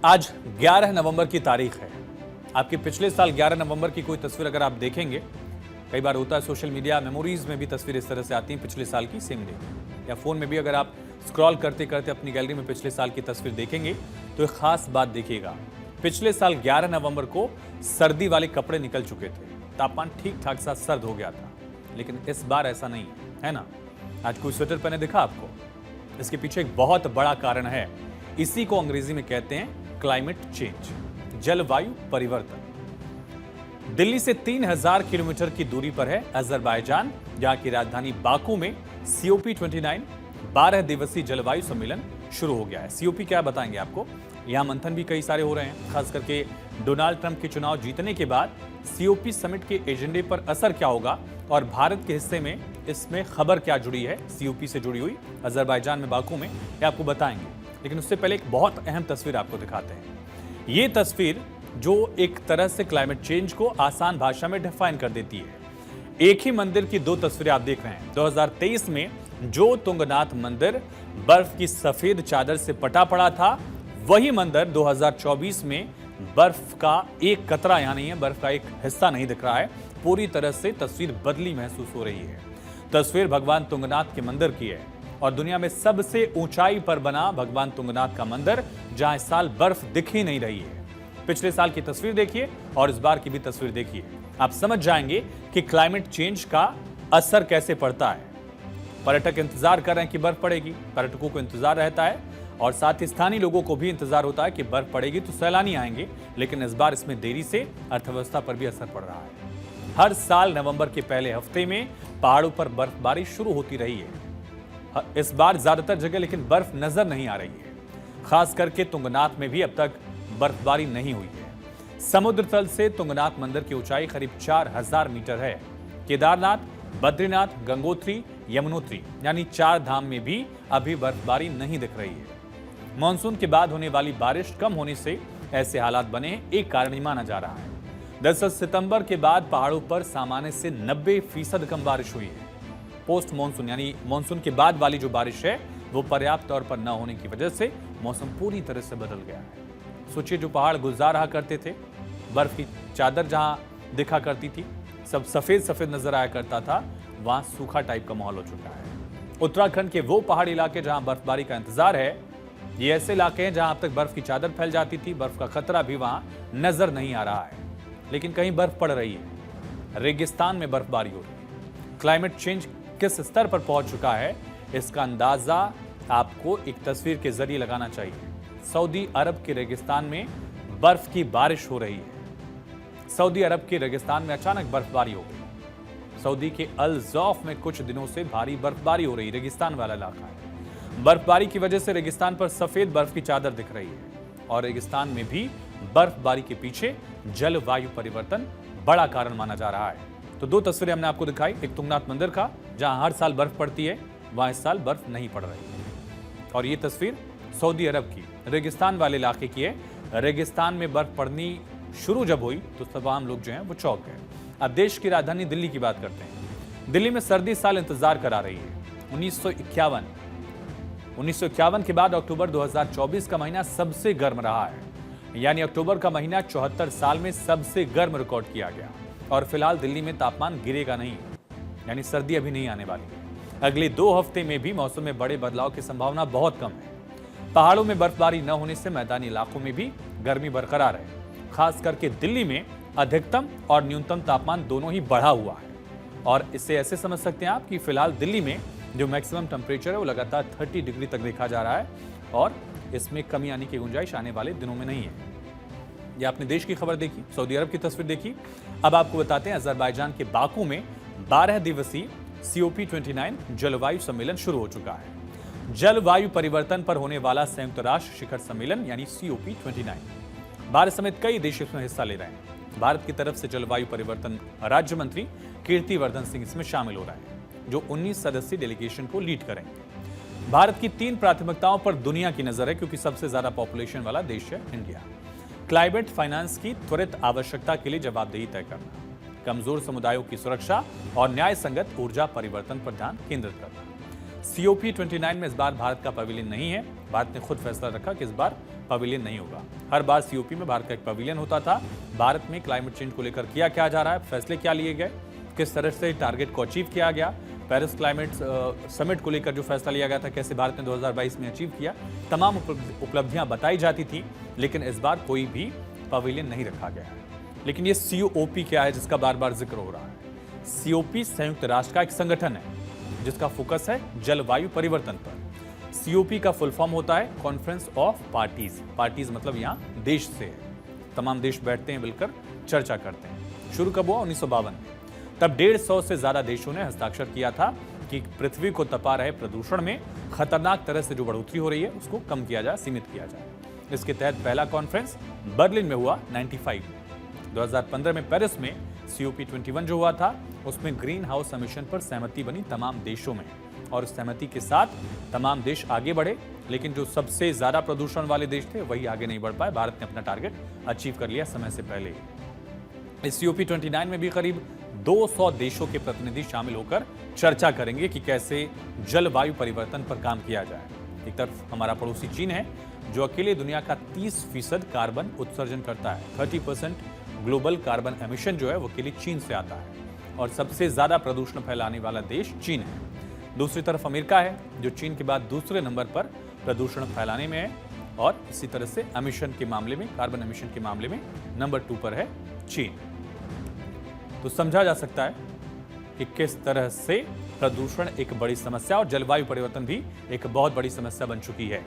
आज 11 नवंबर की तारीख है। आपके पिछले साल 11 नवंबर की कोई तस्वीर अगर आप देखेंगे, कई बार होता है सोशल मीडिया मेमोरीज में भी तस्वीर इस तरह से आती हैं पिछले साल की सेम डे, या फोन में भी अगर आप स्क्रॉल करते करते अपनी गैलरी में पिछले साल की तस्वीर देखेंगे तो एक खास बात देखिएगा। पिछले साल 11 नवंबर को सर्दी वाले कपड़े निकल चुके थे, तापमान ठीक ठाक सा सर्द हो गया था, लेकिन इस बार ऐसा नहीं है ना। आज कोई स्वेटर पहने दिखा आपको? इसके पीछे एक बहुत बड़ा कारण है, इसी को अंग्रेजी में कहते हैं क्लाइमेट चेंज, जलवायु परिवर्तन। दिल्ली से 3000 किलोमीटर की दूरी पर है अजरबैजान, जहां की राजधानी बाकू में COP29 12 दिवसीय जलवायु सम्मेलन शुरू हो गया है। COP क्या बताएंगे आपको? यहां मंथन भी कई सारे हो रहे हैं, खास करके डोनाल्ड ट्रंप के चुनाव जीतने के बाद COP समिट के एजेंडे पर असर क्या होगा और भारत के हिस्से में इसमें खबर क्या जुड़ी है COP से जुड़ी हुई अजरबैजान में बाकू में, ये आपको बताएंगे। लेकिन उससे पहले एक बहुत अहम तस्वीर आपको दिखाते हैं। ये तस्वीर जो एक तरह से क्लाइमेट चेंज को आसान भाषा में डिफाइन कर देती है। एक ही मंदिर की दो तस्वीरें आप देख रहे हैं। 2023 में जो तुंगनाथ मंदिर बर्फ की सफेद चादर से पटा पड़ा था, वही मंदिर 2024 में बर्फ का एक कतरा यहां नहीं है, बर्फ का एक हिस्सा नहीं दिख रहा है। पूरी तरह से तस्वीर बदली महसूस हो रही है। तस्वीर भगवान तुंगनाथ के मंदिर की है और दुनिया में सबसे ऊंचाई पर बना भगवान तुंगनाथ का मंदिर, जहां इस साल बर्फ दिख ही नहीं रही है। पिछले साल की तस्वीर देखिए और इस बार की भी तस्वीर देखिए, आप समझ जाएंगे कि क्लाइमेट चेंज का असर कैसे पड़ता है। पर्यटक इंतजार कर रहे हैं कि बर्फ पड़ेगी, पर्यटकों को इंतजार रहता है और साथ ही स्थानीय लोगों को भी इंतजार होता है कि बर्फ पड़ेगी तो सैलानी आएंगे, लेकिन इस बार इसमें देरी से अर्थव्यवस्था पर भी असर पड़ रहा है। हर साल नवंबर के पहले हफ्ते में पहाड़ों पर बर्फबारी शुरू होती रही है। इस बार ज्यादातर जगह लेकिन बर्फ नजर नहीं आ रही है। खास करके तुंगनाथ में भी अब तक बर्फबारी नहीं हुई है। समुद्र तल से तुंगनाथ मंदिर की ऊंचाई करीब 4000 मीटर है। केदारनाथ, बद्रीनाथ, गंगोत्री, यमुनोत्री यानी 4 धाम में भी अभी बर्फबारी नहीं दिख रही है। मानसून के बाद होने वाली बारिश कम होने से ऐसे हालात बने एक कारण ही माना जा रहा है। दरअसल सितंबर के बाद पहाड़ों पर सामान्य से 90% कम बारिश हुई है। पोस्ट मानसून यानी मानसून के बाद वाली जो बारिश है वो पर्याप्त तौर पर न होने की वजह से मौसम पूरी तरह से बदल गया है। सोचिए, जो पहाड़ गुलजार रहा करते थे, बर्फ की चादर जहां दिखा करती थी, सब सफेद सफेद नजर आया करता था, वहां सूखा टाइप का माहौल हो चुका है। उत्तराखंड के वो पहाड़ी इलाके जहां बर्फबारी का इंतजार है, ये ऐसे इलाके हैं जहां अब तक बर्फ की चादर फैल जाती थी, बर्फ का खतरा भी वहां नजर नहीं आ रहा है, लेकिन कहीं बर्फ पड़ रही है। रेगिस्तान में बर्फबारी हो रही है। क्लाइमेट चेंज किस स्तर पर पहुंच चुका है, इसका अंदाजा आपको एक तस्वीर के जरिए लगाना चाहिए। सऊदी अरब के रेगिस्तान में बर्फ की बारिश हो रही है। सऊदी अरब के रेगिस्तान में अचानक बर्फबारी हो गई। सऊदी के अल ज़ौफ में कुछ दिनों से भारी बर्फबारी हो रही, रेगिस्तान वाला इलाका है। बर्फबारी की वजह से रेगिस्तान पर सफेद बर्फ की चादर दिख रही है और रेगिस्तान में भी बर्फबारी के पीछे जलवायु परिवर्तन बड़ा कारण माना जा रहा है। तो दो तस्वीरें हमने आपको दिखाई, एक तुंगनाथ मंदिर का जहां हर साल बर्फ पड़ती है, वहां इस साल बर्फ नहीं पड़ रही है, और ये तस्वीर सऊदी अरब की रेगिस्तान वाले इलाके की है। रेगिस्तान में बर्फ पड़नी शुरू जब हुई तो तमाम लोग जो हैं वो चौंक गए। अब देश की राजधानी दिल्ली की बात करते हैं। दिल्ली में सर्दी साल इंतजार करा रही है। 1951 के बाद अक्टूबर 2024 का महीना सबसे गर्म रहा है, यानी अक्टूबर का महीना 74 साल में सबसे गर्म रिकॉर्ड किया गया। और फिलहाल दिल्ली में तापमान गिरेगा नहीं, यानी सर्दी अभी नहीं आने वाली है। अगले 2 हफ्ते में भी मौसम में बड़े बदलाव की संभावना बहुत कम है। पहाड़ों में बर्फबारी न होने से मैदानी इलाकों में भी गर्मी बरकरार है। खास करके दिल्ली में अधिकतम और न्यूनतम तापमान दोनों ही बढ़ा हुआ है, और इससे ऐसे समझ सकते हैं आप कि फिलहाल दिल्ली में जो मैक्सिमम टेम्परेचर है वो लगातार 30 डिग्री तक देखा जा रहा है, और इसमें कमी आने की गुंजाइश आने वाले दिनों में नहीं है। ये आपने देश की खबर देखी, सऊदी अरब की तस्वीर देखी। अब आपको बताते हैं अजरबैजान के बाकू में 12 दिवसीय COP29 जलवायु सम्मेलन शुरू हो चुका है। जलवायु परिवर्तन पर होने वाला संयुक्त राष्ट्र शिखर सम्मेलन यानी COP29, भारत समेत कई देश इसमें हिस्सा ले रहे हैं। भारत की तरफ से जलवायु परिवर्तन राज्य मंत्री कीर्तिवर्धन सिंह इसमें शामिल हो रहे हैं, जो 19 सदस्यीय डेलीगेशन को लीड करेंगे। भारत की 3 प्राथमिकताओं पर दुनिया की नजर है, क्योंकि सबसे ज्यादा पॉपुलेशन वाला देश है इंडिया। क्लाइमेट फाइनेंस की त्वरित आवश्यकता के लिए जवाबदेही तय करना, कमजोर समुदायों की सुरक्षा और न्याय संगत ऊर्जा परिवर्तन पर ध्यान केंद्रित करना। COP29 में इस बार भारत का पवेलियन नहीं है। भारत ने खुद फैसला रखा कि इस बार पवेलियन नहीं होगा। हर बार सीओपी में भारत का एक पवेलियन होता था। भारत में क्लाइमेट चेंज को लेकर किया क्या जा रहा है, फैसले क्या लिए गए, किस तरह से टारगेट को अचीव किया गया, पेरिस क्लाइमेट समिट को लेकर जो फैसला लिया गया था कैसे भारत ने 2022 में अचीव किया, तमाम उपलब्धियां बताई जाती थी। लेकिन इस बार कोई भी पवेलियन नहीं रखा गया है। लेकिन ये सीओपी क्या है जिसका बार बार जिक्र हो रहा है? सीओपी संयुक्त राष्ट्र का एक संगठन है जिसका फोकस है जलवायु परिवर्तन पर। सीओपी का फुल फॉर्म होता है कॉन्फ्रेंस ऑफ पार्टीज। पार्टीज मतलब यहाँ देश से है। तमाम देश बैठते हैं, मिलकर चर्चा करते हैं। शुरू कब हुआ? 1952 में। तब 150 से ज्यादा देशों ने हस्ताक्षर किया था कि पृथ्वी को तपा रहे प्रदूषण में खतरनाक तरह से जो बढ़ोतरी हो रही है उसको कम किया जाए, सीमित किया जाए। इसके तहत पहला कॉन्फ्रेंस बर्लिन में हुआ 95 में। 2015 में पेरिस में COP 21 जो हुआ था उसमें ग्रीन हाउस एमिशन पर सहमति बनी तमाम देशों में, और इस सहमति के साथ तमाम देश आगे बढ़े। लेकिन जो सबसे ज्यादा प्रदूषण वाले देश थे वही आगे नहीं बढ़ पाए। भारत ने अपना टारगेट अचीव कर लिया समय से पहले। इस COP 29 में भी करीब 200 देशों के प्रतिनिधि शामिल होकर चर्चा करेंगे कि कैसे जलवायु परिवर्तन पर काम किया जाए। एक तरफ हमारा पड़ोसी चीन है जो अकेले दुनिया का 30% कार्बन उत्सर्जन करता है। 30% ग्लोबल कार्बन एमिशन जो है वो अकेले चीन से आता है, और सबसे ज्यादा प्रदूषण फैलाने वाला देश चीन है। दूसरी तरफ अमेरिका है जो चीन के बाद दूसरे नंबर पर प्रदूषण फैलाने में है, और इसी तरह से एमिशन के मामले में, कार्बन एमिशन के मामले में नंबर 2 पर है चीन। तो समझा जा सकता है कि किस तरह से प्रदूषण एक बड़ी समस्या और जलवायु परिवर्तन भी एक बहुत बड़ी समस्या बन चुकी है।